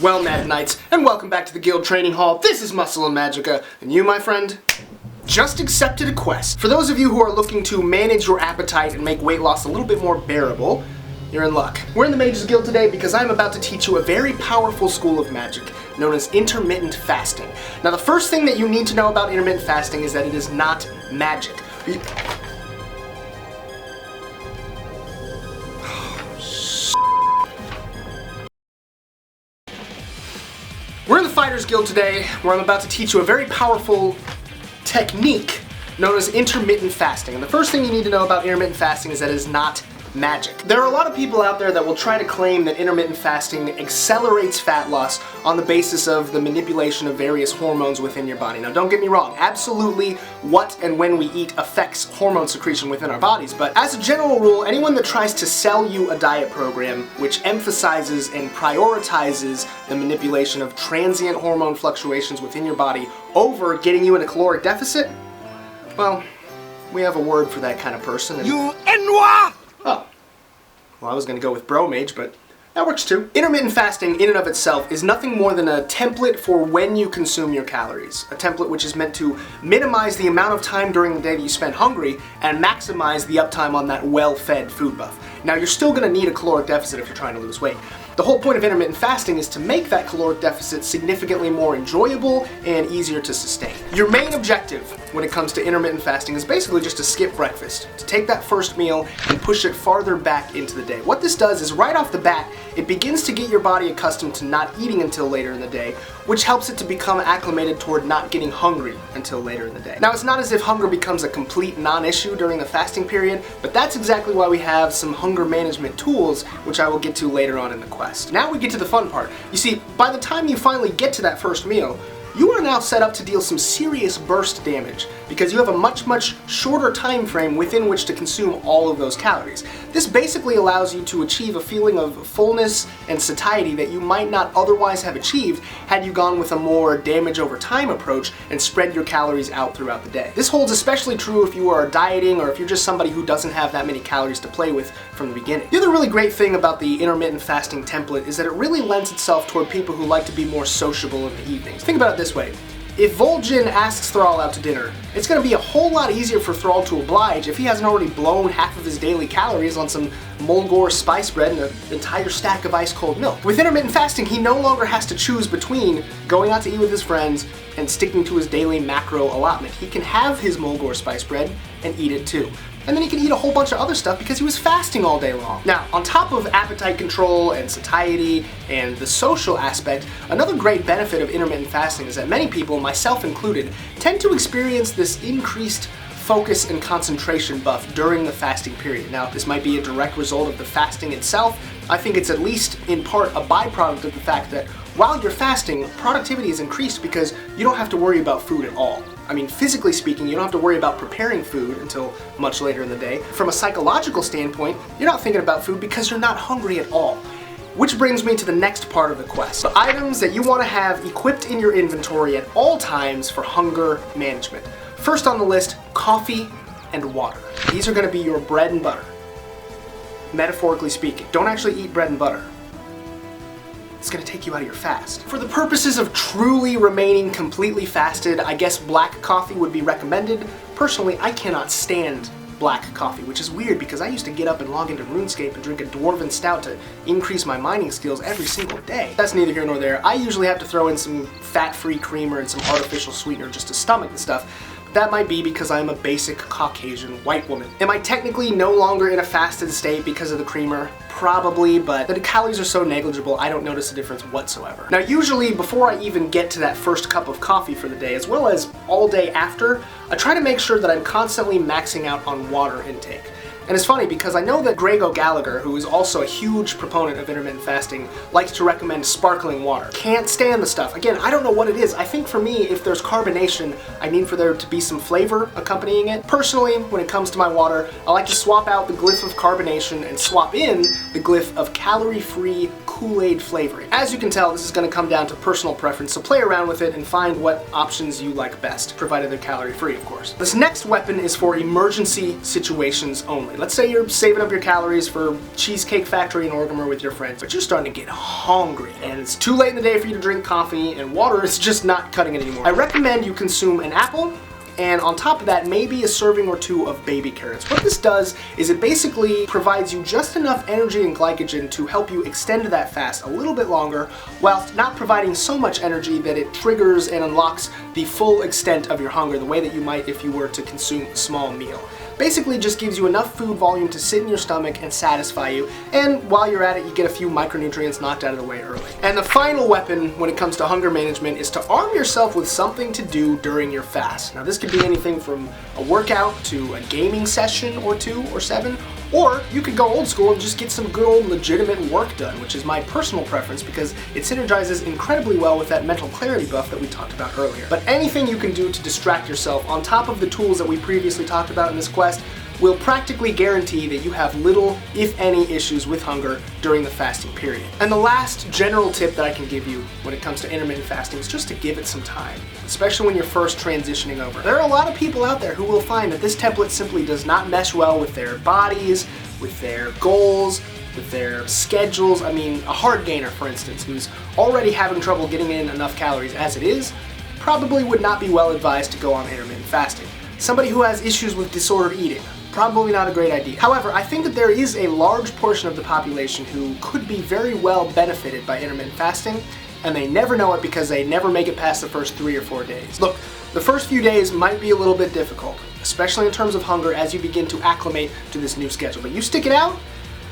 Well, Mad Knights, and welcome back to the Guild Training Hall. This is Muscle and Magicka, and you, my friend, just accepted a quest. For those of you who are looking to manage your appetite and make weight loss a little bit more bearable, you're in luck. We're in the Mages Guild today because I'm about to teach you a very powerful school of magic known as intermittent fasting. Now, the first thing that you need to know about intermittent fasting is that it is not magic. We're in the Fighters Guild today, where I'm about to teach you a very powerful technique known as intermittent fasting. And the first thing you need to know about intermittent fasting is that it is not magic. There are a lot of people out there that will try to claim that intermittent fasting accelerates fat loss on the basis of the manipulation of various hormones within your body. Now, don't get me wrong, absolutely what and when we eat affects hormone secretion within our bodies, but as a general rule, anyone that tries to sell you a diet program which emphasizes and prioritizes the manipulation of transient hormone fluctuations within your body over getting you in a caloric deficit, well, we have a word for that kind of person. You N-wah! Oh, well, I was going to go with bro mage, but that works too. Intermittent fasting in and of itself is nothing more than a template for when you consume your calories. A template which is meant to minimize the amount of time during the day that you spend hungry and maximize the uptime on that well-fed food buff. Now, you're still going to need a caloric deficit if you're trying to lose weight. The whole point of intermittent fasting is to make that caloric deficit significantly more enjoyable and easier to sustain. Your main objective when it comes to intermittent fasting is basically just to skip breakfast, to take that first meal and push it farther back into the day. What this does is right off the bat, it begins to get your body accustomed to not eating until later in the day, which helps it to become acclimated toward not getting hungry until later in the day. Now, it's not as if hunger becomes a complete non-issue during the fasting period, but that's exactly why we have some hunger management tools, which I will get to later on in the quest. Now we get to the fun part. You see, by the time you finally get to that first meal, you are now set up to deal some serious burst damage because you have a much shorter time frame within which to consume all of those calories. This basically allows you to achieve a feeling of fullness and satiety that you might not otherwise have achieved had you gone with a more damage over time approach and spread your calories out throughout the day. This holds especially true if you are dieting or if you're just somebody who doesn't have that many calories to play with from the beginning. The other really great thing about the intermittent fasting template is that it really lends itself toward people who like to be more sociable in the evenings. Think about it this way. If Vol'jin asks Thrall out to dinner, it's going to be a whole lot easier for Thrall to oblige if he hasn't already blown half of his daily calories on some Mulgore spice bread and an entire stack of ice-cold milk. With intermittent fasting, he no longer has to choose between going out to eat with his friends and sticking to his daily macro allotment. He can have his Mulgore spice bread and eat it too. And then he can eat a whole bunch of other stuff because he was fasting all day long. Now, on top of appetite control and satiety and the social aspect, another great benefit of intermittent fasting is that many people, myself included, tend to experience this increased focus and concentration buff during the fasting period. Now, this might be a direct result of the fasting itself. I think it's at least in part a byproduct of the fact that while you're fasting, productivity is increased because you don't have to worry about food at all. I mean, physically speaking, you don't have to worry about preparing food until much later in the day. From a psychological standpoint, you're not thinking about food because you're not hungry at all. Which brings me to the next part of the quest. The items that you want to have equipped in your inventory at all times for hunger management. First on the list, coffee and water. These are going to be your bread and butter. Metaphorically speaking. Don't actually eat bread and butter. It's going to take you out of your fast. For the purposes of truly remaining completely fasted, I guess black coffee would be recommended. Personally, I cannot stand black coffee, which is weird because I used to get up and log into RuneScape and drink a Dwarven Stout to increase my mining skills every single day. That's neither here nor there. I usually have to throw in some fat-free creamer and some artificial sweetener just to stomach the stuff. That might be because I'm a basic Caucasian white woman. Am I technically no longer in a fasted state because of the creamer? Probably, but the calories are so negligible, I don't notice a difference whatsoever. Now, usually before I even get to that first cup of coffee for the day, as well as all day after, I try to make sure that I'm constantly maxing out on water intake. And it's funny because I know that Grego Gallagher, who is also a huge proponent of intermittent fasting, likes to recommend sparkling water. Can't stand the stuff. Again, I don't know what it is. I think for me, if there's carbonation, I need for there to be some flavor accompanying it. Personally, when it comes to my water, I like to swap out the glyph of carbonation and swap in the glyph of calorie-free Kool-Aid flavoring. As you can tell, this is going to come down to personal preference, so play around with it and find what options you like best, provided they're calorie-free, of course. This next weapon is for emergency situations only. Let's say you're saving up your calories for Cheesecake Factory and Orgamer with your friends, but you're starting to get hungry, and it's too late in the day for you to drink coffee, and water is just not cutting it anymore. I recommend you consume an apple, and on top of that, maybe a serving or two of baby carrots. What this does is it basically provides you just enough energy and glycogen to help you extend that fast a little bit longer, whilst not providing so much energy that it triggers and unlocks the full extent of your hunger the way that you might if you were to consume a small meal. Basically just gives you enough food volume to sit in your stomach and satisfy you, and while you're at it, you get a few micronutrients knocked out of the way early. And the final weapon when it comes to hunger management is to arm yourself with something to do during your fast. Now this could be anything from a workout to a gaming session or 2 or 7, or you could go old school and just get some good old legitimate work done, which is my personal preference because it synergizes incredibly well with that mental clarity buff that we talked about earlier. But anything you can do to distract yourself on top of the tools that we previously talked about in this quest will practically guarantee that you have little, if any, issues with hunger during the fasting period. And the last general tip that I can give you when it comes to intermittent fasting is just to give it some time, especially when you're first transitioning over. There are a lot of people out there who will find that this template simply does not mesh well with their bodies, with their goals, with their schedules. I mean, a hard gainer, for instance, who's already having trouble getting in enough calories as it is, probably would not be well advised to go on intermittent fasting. Somebody who has issues with disordered eating, probably not a great idea. However, I think that there is a large portion of the population who could be very well benefited by intermittent fasting, and they never know it because they never make it past the first 3 or 4 days. Look, the first few days might be a little bit difficult, especially in terms of hunger as you begin to acclimate to this new schedule. But you stick it out,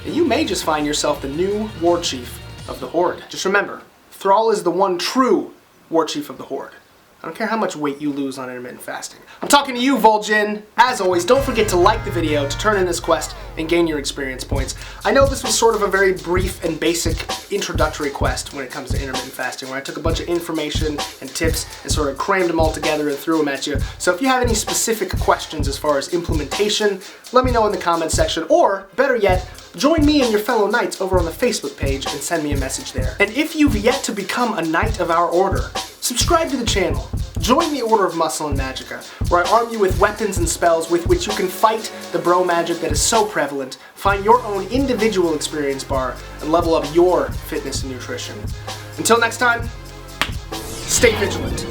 and you may just find yourself the new war chief of the Horde. Just remember, Thrall is the one true war chief of the Horde. I don't care how much weight you lose on intermittent fasting. I'm talking to you, Vol'jin. As always, don't forget to like the video to turn in this quest and gain your experience points. I know this was sort of a very brief and basic introductory quest when it comes to intermittent fasting, where I took a bunch of information and tips and sort of crammed them all together and threw them at you. So if you have any specific questions as far as implementation, let me know in the comments section, or better yet, join me and your fellow knights over on the Facebook page and send me a message there. And if you've yet to become a knight of our order, subscribe to the channel. Join the Order of Muscle and Magicka, where I arm you with weapons and spells with which you can fight the bro magic that is so prevalent, find your own individual experience bar, and level up your fitness and nutrition. Until next time, stay vigilant.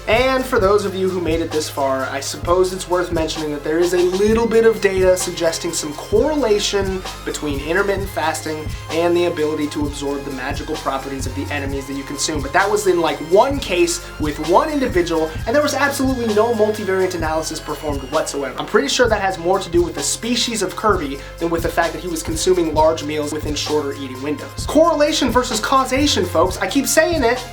And for those of you who made it this far, I suppose it's worth mentioning that there is a little bit of data suggesting some correlation between intermittent fasting and the ability to absorb the magical properties of the enemies that you consume. But that was in like one case with one individual, and there was absolutely no multivariate analysis performed whatsoever. I'm pretty sure that has more to do with the species of Kirby than with the fact that he was consuming large meals within shorter eating windows. Correlation versus causation, folks. I keep saying it.